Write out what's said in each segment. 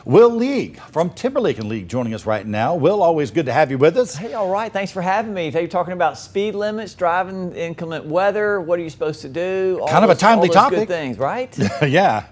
Will League from Timberlake and League joining us right now. Will, always good to have you with us. Hey, all right. Thanks for having me. Today you're talking about speed limits, driving inclement weather. What are you supposed to do? Kind of a timely topic. Good things, right? Yeah.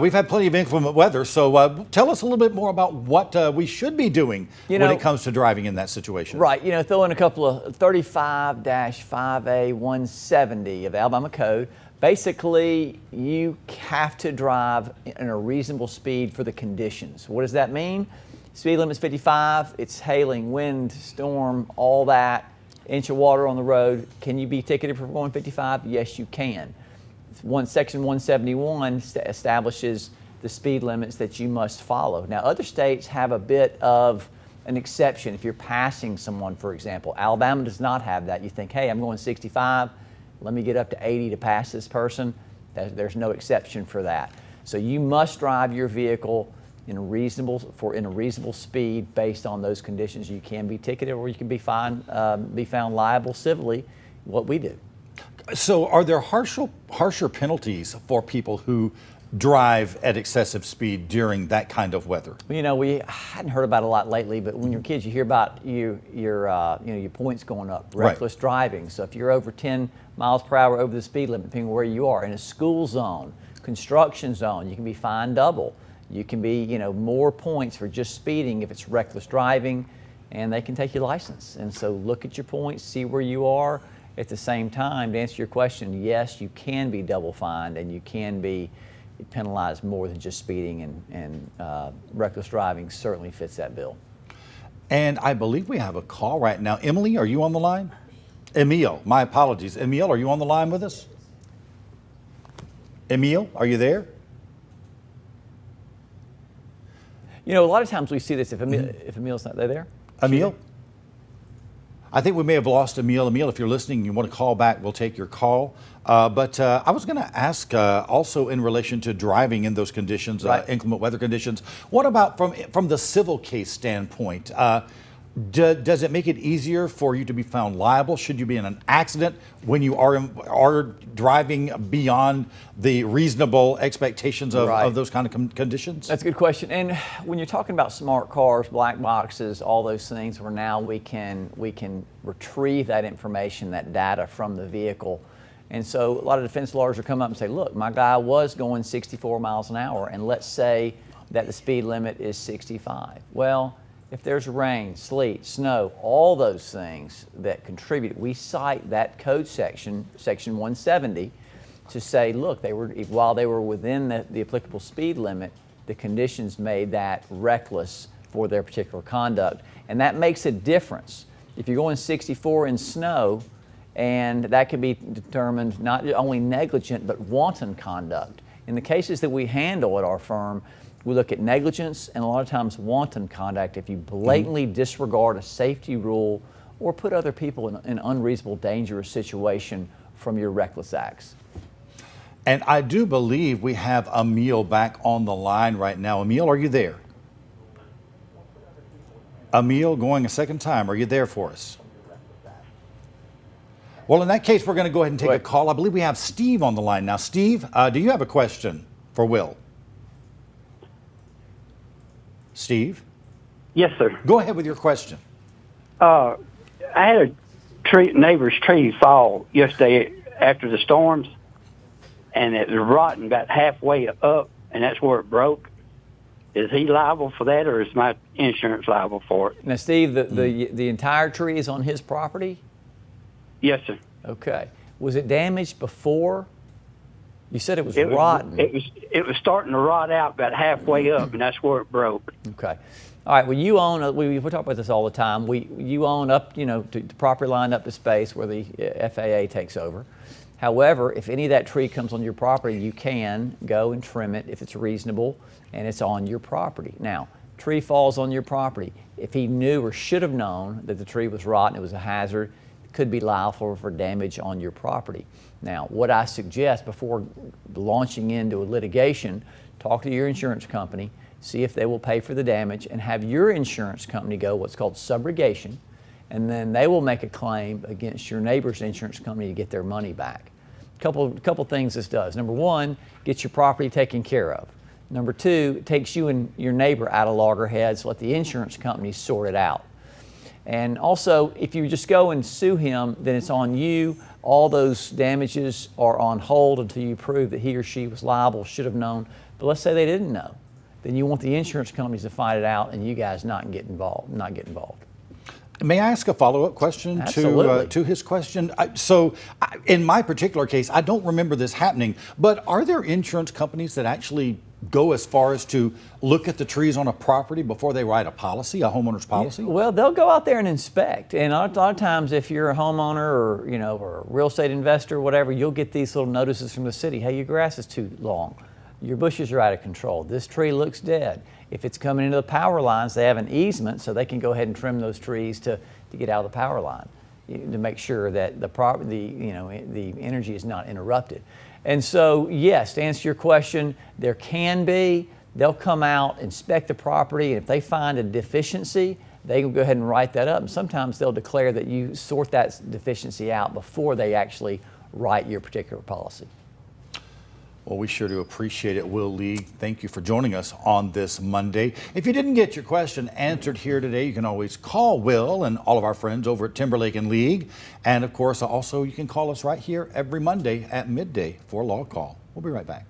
We've had plenty of inclement weather, so tell us a little bit more about what we should be doing when it comes to driving in that situation. Right. Throw in a couple of 35-5A 170 of the Alabama Code. Basically, you have to drive in a reasonable speed for the conditions. What does that mean? Speed limit is 55. It's hailing, wind, storm, all that. Inch of water on the road. Can you be ticketed for going 55? Yes, you can. Section 171 establishes the speed limits that you must follow. Now, other states have a bit of an exception. If you're passing someone, for example, Alabama does not have that. You think, hey, I'm going 65. Let me get up to 80 to pass this person. There's no exception for that. So you must drive your vehicle in a reasonable speed based on those conditions. You can be ticketed or you can be found liable civilly, what we do. So are there harsher penalties for people who drive at excessive speed during that kind of weather? Well, we hadn't heard about it a lot lately, but when you're kids, you hear about your points going up, reckless driving. So if you're over 10 miles per hour over the speed limit, depending on where you are, in a school zone, construction zone, you can be fined double. You can be, more points for just speeding if it's reckless driving, and they can take your license. And so look at your points, see where you are. At the same time, to answer your question, yes, you can be double fined and you can be penalized more than just speeding, and reckless driving certainly fits that bill. And I believe we have a call right now. Emily, are you on the line? Emil, my apologies. Emil, are you on the line with us? Emil, are you there? A lot of times we see this if Emil's not there. Emil? I think we may have lost Emil. Emil, if you're listening and you want to call back, we'll take your call. But I was going to ask also in relation to driving in those conditions, inclement weather conditions, what about from the civil case standpoint? Does it make it easier for you to be found liable? Should you be in an accident when you are driving beyond the reasonable expectations of those kind of conditions? That's a good question. And when you're talking about smart cars, black boxes, all those things, where now we can retrieve that information, that data from the vehicle. And so a lot of defense lawyers will come up and say, look, my guy was going 64 miles an hour, and let's say that the speed limit is 65. Well, if there's rain, sleet, snow, all those things that contribute, we cite that code section 170, to say, look, while they were within the applicable speed limit, the conditions made that reckless for their particular conduct. And that makes a difference. If you're going 64 in snow, and that can be determined not only negligent, but wanton conduct. In the cases that we handle at our firm, we look at negligence and a lot of times wanton conduct. If you blatantly disregard a safety rule or put other people in an unreasonable, dangerous situation from your reckless acts. And I do believe we have Emil back on the line right now. Emil, are you there? Emil, going a second time. Are you there for us? Well, in that case, we're going to go ahead and take a call. I believe we have Steve on the line now. Steve, do you have a question for Will? Steve? Yes, sir. Go ahead with your question. I had a neighbor's tree fall yesterday after the storms, and it was rotten about halfway up, and that's where it broke. Is he liable for that, or is my insurance liable for it? Now, Steve, the entire tree is on his property? Yes, sir. Okay. Was it damaged before? You said it was rotten. It was starting to rot out about halfway up, and that's where it broke. Okay. All right. Well, you own. We talk about this all the time. You own up, to the property line up to space where the FAA takes over. However, if any of that tree comes on your property, you can go and trim it if it's reasonable and it's on your property. Now, tree falls on your property. If he knew or should have known that the tree was rotten, it was a hazard, could be liable for damage on your property. Now, what I suggest before launching into a litigation, talk to your insurance company, see if they will pay for the damage, and have your insurance company go what's called subrogation, and then they will make a claim against your neighbor's insurance company to get their money back. Couple things this does. Number one, get your property taken care of. Number two, it takes you and your neighbor out of loggerheads. Let the insurance company sort it out. And also, if you just go and sue him, then it's on you. All those damages are on hold until you prove that he or she was liable, should have known. But let's say they didn't know. Then you want the insurance companies to find it out and you guys not get involved. May I ask a follow-up question to his question? In my particular case, I don't remember this happening, but are there insurance companies that actually go as far as to look at the trees on a property before they write a policy, a homeowner's policy? Well, they'll go out there and inspect. And a lot of times, if you're a homeowner or a real estate investor or whatever, you'll get these little notices from the city. Hey, your grass is too long. Your bushes are out of control. This tree looks dead. If it's coming into the power lines, they have an easement so they can go ahead and trim those trees to get out of the power line to make sure that the energy is not interrupted. And so, yes, to answer your question, they'll come out, inspect the property, and if they find a deficiency, they can go ahead and write that up. And sometimes they'll declare that you sort that deficiency out before they actually write your particular policy. Well, we sure do appreciate it, Will Lee. Thank you for joining us on this Monday. If you didn't get your question answered here today, you can always call Will and all of our friends over at Timberlake and League. And of course, also you can call us right here every Monday at midday for a law call. We'll be right back.